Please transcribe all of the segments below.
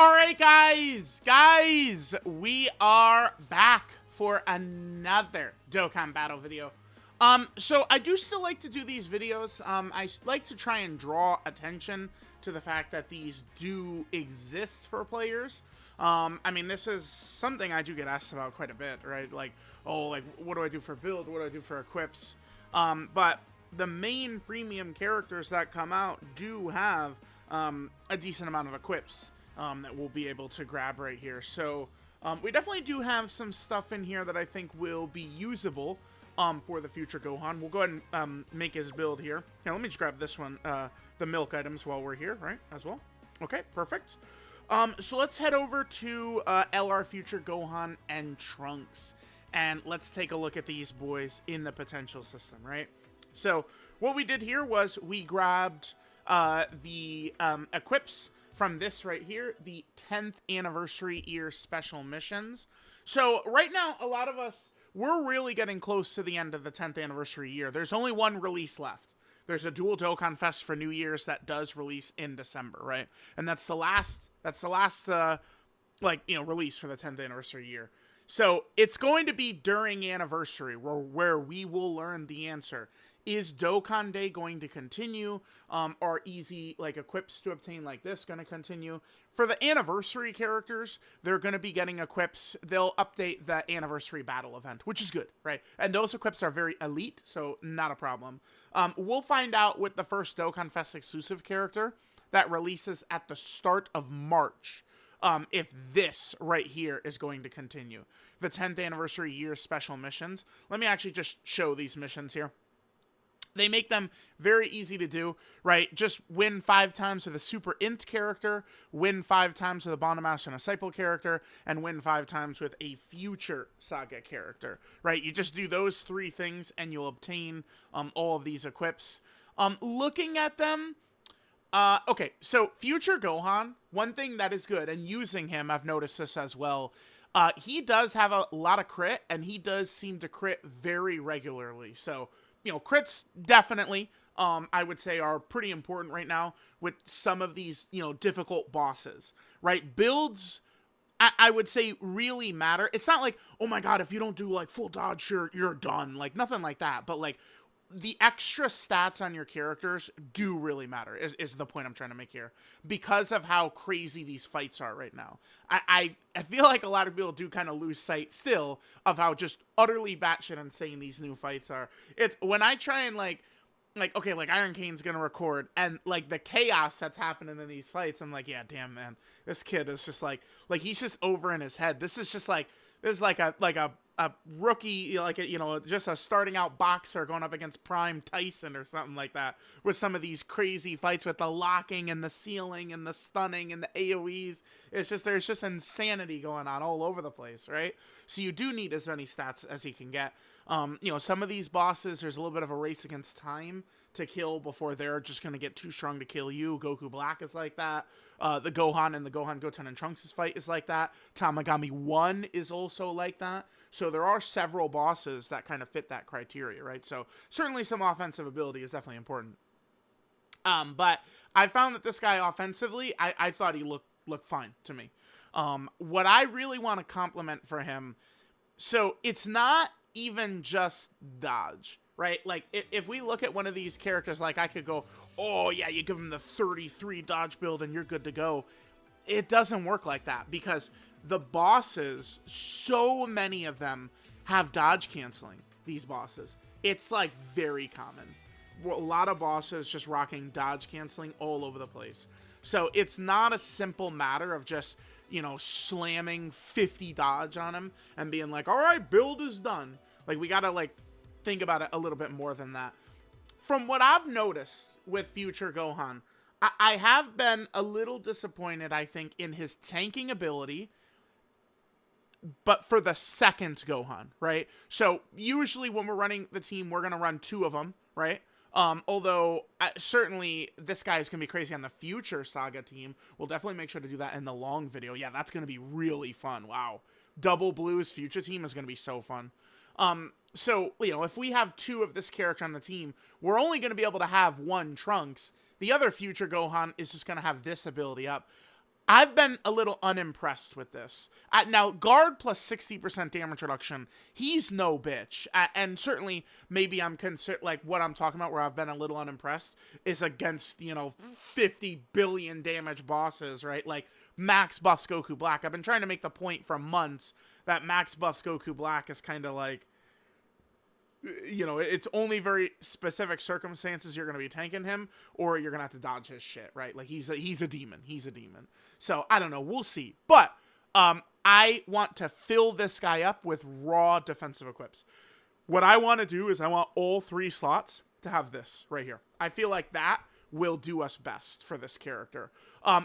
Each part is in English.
Alright guys, we are back for another Dokkan battle video. So I do still like to do these videos. I like to try and draw attention to the fact that these do exist for players. I mean, this is something I do get asked about quite a bit, right? Like, oh, like, what do I do for build? What do I do for equips? But the main premium characters that come out do have a decent amount of equips that we'll be able to grab right here. So we definitely do have some stuff in here that I think will be usable for the Future Gohan. We'll go ahead and make his build here. Here, let me just grab this one, the milk items while we're here, right, as well. Okay, perfect. So let's head over to LR Future Gohan and Trunks, and let's take a look at these boys in the potential system, right? So what we did here was we grabbed the equips from this right here, the 10th anniversary year special missions. So right now, a lot of us, we're really getting close to the end of the 10th anniversary year. There's only one release left. There's a dual Dokkan Fest for New Year's that does release in December, right? And that's the last release for the 10th anniversary year. So it's going to be during anniversary where we will learn the answer. Is Dokkan Day going to continue? Are easy equips to obtain like this going to continue? For the anniversary characters, they're going to be getting equips. They'll update the anniversary battle event, which is good, right? And those equips are very elite, so not a problem. We'll find out with the first Dokkan Fest exclusive character that releases at the start of March. If this right here is going to continue. The 10th anniversary year special missions. Let me actually just show these missions here. They make them very easy to do, right? Just win 5 times with a Super Int character, win 5 times with a Bonamaster and a Disciple character, and win 5 times with a Future Saga character, right? You just do those 3 things and you'll obtain all of these equips. Looking at them, okay, so Future Gohan, one thing that is good, and using him, I've noticed this as well, he does have a lot of crit, and he does seem to crit very regularly, so you know, crits definitely, I would say, are pretty important right now with some of these, you know, difficult bosses, right? Builds, I would say, really matter. It's not like, oh my god, if you don't do, like, full dodge, you're done. Like, nothing like that. But, like, the extra stats on your characters do really matter, is the point I'm trying to make here. Because of how crazy these fights are right now. I feel like a lot of people do kind of lose sight still of how just utterly batshit insane these new fights are. It's when I try and okay, like Iron Kane's gonna record, and like the chaos that's happening in these fights, I'm like, yeah, damn man, this kid is just like he's just over in his head. This is a rookie, just a starting out boxer going up against Prime Tyson or something like that, with some of these crazy fights with the locking and the sealing and the stunning and the AoEs. It's just, there's just insanity going on all over the place, right? So you do need as many stats as you can get. Some of these bosses, there's a little bit of a race against time to kill before they're just going to get too strong to kill you. Goku Black is like that. The Gohan and the Gohan, Goten, and Trunks' fight is like that. Tamagami 1 is also like that. So there are several bosses that kind of fit that criteria, right? So certainly some offensive ability is definitely important. But I found that this guy offensively, I thought he looked fine to me. What I really want to compliment for him, so it's not even just dodge, right? Like, if we look at one of these characters, like I could go, oh yeah, you give him the 33 dodge build and you're good to go. It doesn't work like that, because the bosses, so many of them have dodge canceling, these bosses. It's like very common. A lot of bosses just rocking dodge canceling all over the place. So it's not a simple matter of just, slamming 50 dodge on him and being like, all right, build is done. Like, we gotta think about it a little bit more than that. From what I've noticed with Future Gohan, I have been a little disappointed, I think, in his tanking ability, but for the second Gohan, right? So usually when we're running the team, we're going to run 2 of them, right? Although certainly this guy is going to be crazy on the Future Saga team. We'll definitely make sure to do that in the long video. Yeah, that's going to be really fun. Wow. Double Blue's Future team is going to be so fun. So, if we have 2 of this character on the team, we're only going to be able to have 1 Trunks. The other Future Gohan is just going to have this ability up. I've been a little unimpressed with this. Now, guard plus 60% damage reduction, he's no bitch. And certainly, maybe I'm like what I'm talking about, where I've been a little unimpressed, is against, 50 billion damage bosses, right? Like, max buffs Goku Black. I've been trying to make the point for months that max buffs Goku Black is kind of like, it's only very specific circumstances you're going to be tanking him, or you're going to have to dodge his shit, right? Like, he's a demon. He's a demon. So, I don't know. We'll see. But, I want to fill this guy up with raw defensive equips. What I want to do is I want all 3 slots to have this right here. I feel like that will do us best for this character.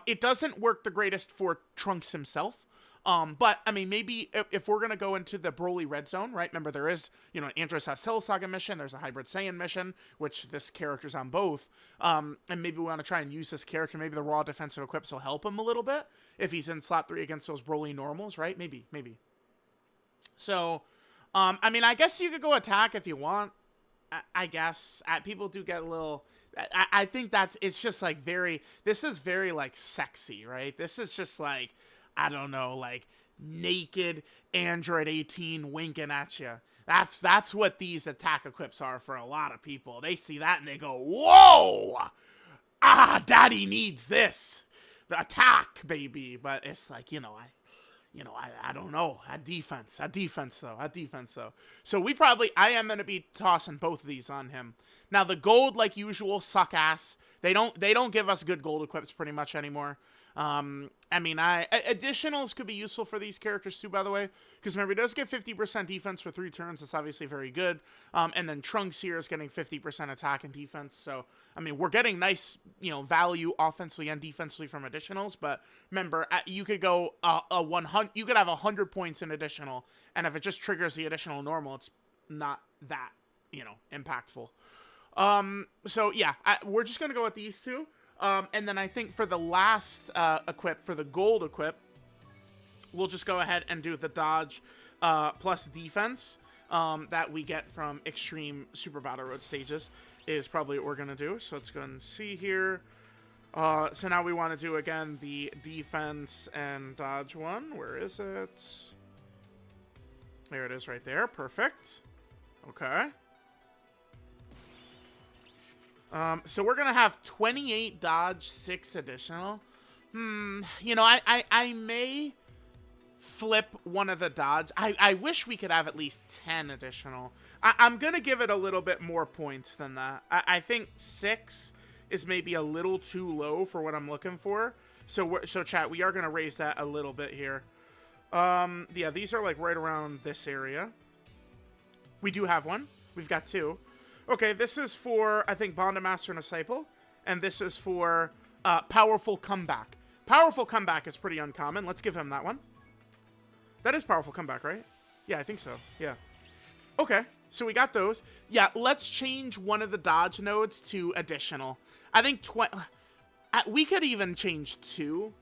It doesn't work the greatest for Trunks himself. But, I mean, maybe if we're going to go into the Broly Red Zone, right? Remember, there is, an Andros Cell Saga mission. There's a Hybrid Saiyan mission, which this character's on both. And maybe we want to try and use this character. Maybe the raw defensive equips will help him a little bit if he's in slot 3 against those Broly normals, right? Maybe. So, I mean, I guess you could go attack if you want. I guess. People do get a little... I think it's just, like, this is very, like, sexy, right? This is just, like... I don't know, like, naked Android 18 winking at you. That's what these attack equips are for a lot of people. They see that and they go, whoa! Daddy needs this. The attack, baby. But it's like, I don't know. At defense though. So I am going to be tossing both of these on him. Now, the gold, like usual, suck ass. They don't give us good gold equips pretty much anymore. I mean, additionals could be useful for these characters too, by the way, because remember, he does get 50% defense for 3 turns. That's obviously very good. And then Trunks here is getting 50% attack and defense. So, I mean, we're getting nice, value offensively and defensively from additionals. But remember, you could go you could have 100 points in additional, and if it just triggers the additional normal, it's not that, impactful. So yeah, we're just gonna go with these 2. And then I think for the last equip, for the gold equip, we'll just go ahead and do the dodge plus defense that we get from Extreme Super Battle Road stages is probably what we're going to do. So let's go and see here. So now we want to do, again, the defense and dodge one. Where is it? There it is right there. Perfect. Okay. So we're going to have 28 dodge, 6 additional. I may flip one of the dodge. I wish we could have at least 10 additional. I'm going to give it a little bit more points than that. I think 6 is maybe a little too low for what I'm looking for. So chat, we are going to raise that a little bit here. Yeah, these are like right around this area. We do have one. We've got 2. Okay, this is for, I think, Bond Master and Disciple. And this is for Powerful Comeback. Powerful Comeback is pretty uncommon. Let's give him that one. That is Powerful Comeback, right? Yeah, I think so. Yeah. Okay, so we got those. Yeah, let's change one of the dodge nodes to additional. I think we could even change 2.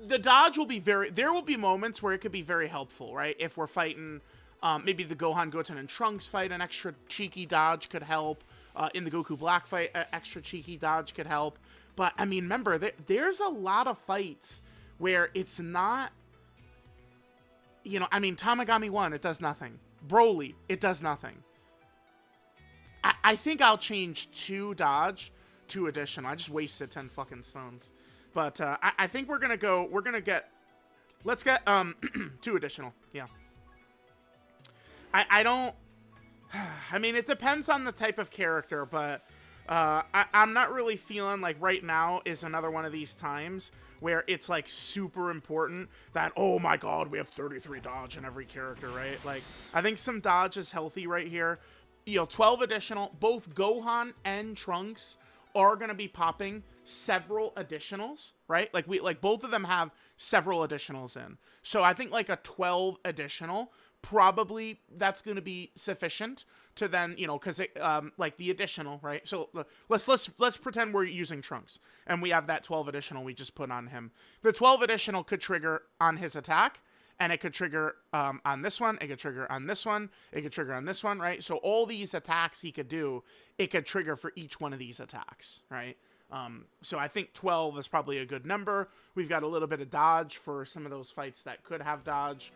The dodge will be there will be moments where it could be very helpful, right? If we're fighting... maybe the Gohan, Goten, and Trunks fight, an extra cheeky dodge could help. In the Goku Black fight, an extra cheeky dodge could help. But, I mean, remember, there's a lot of fights where it's not... I mean, Tamagami 1, it does nothing. Broly, it does nothing. I think I'll change 2 dodge to additional. I just wasted 10 fucking stones. But I think we're going to get... Let's get 2 additional, yeah. I don't... I mean, it depends on the type of character, but I'm not really feeling like right now is another one of these times where it's, like, super important that, oh my god, we have 33 dodge in every character, right? Like, I think some dodge is healthy right here. 12 additional. Both Gohan and Trunks are going to be popping several additionals, right? Like both of them have several additionals in. So I think, like, a 12 additional... probably that's going to be sufficient to then, because it, like the additional, right? So let's pretend we're using Trunks and we have that 12 additional we just put on him. The 12 additional could trigger on his attack, and it could trigger on this one. It could trigger on this one. It could trigger on this one, right? So all these attacks he could do, it could trigger for each one of these attacks, right? So I think 12 is probably a good number. We've got a little bit of dodge for some of those fights that could have dodge.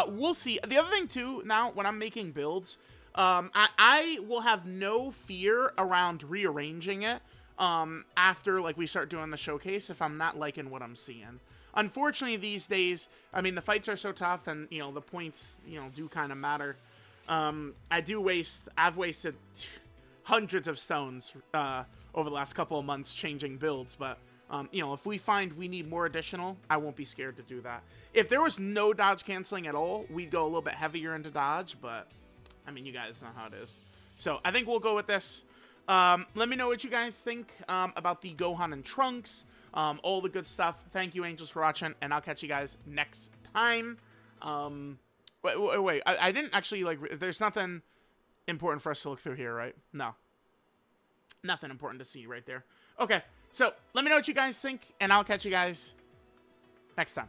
We'll see. The other thing, too, now, when I'm making builds, I will have no fear around rearranging it after, like, we start doing the showcase if I'm not liking what I'm seeing. Unfortunately, these days, I mean, the fights are so tough, and, you know, the points, you know, do kind of matter. I've wasted hundreds of stones over the last couple of months changing builds, but you know, if we find we need more additional, I won't be scared to do that. If there was no dodge canceling at all, we'd go a little bit heavier into dodge, but I mean, you guys know how it is. So I think we'll go with this. Let me know what you guys think about the Gohan and Trunks, all the good stuff. Thank you, Angels, for watching, and I'll catch you guys next time. Wait, I didn't actually, like, there's nothing important for us to look through here, right? No. Nothing important to see right there. Okay, so let me know what you guys think, and I'll catch you guys next time.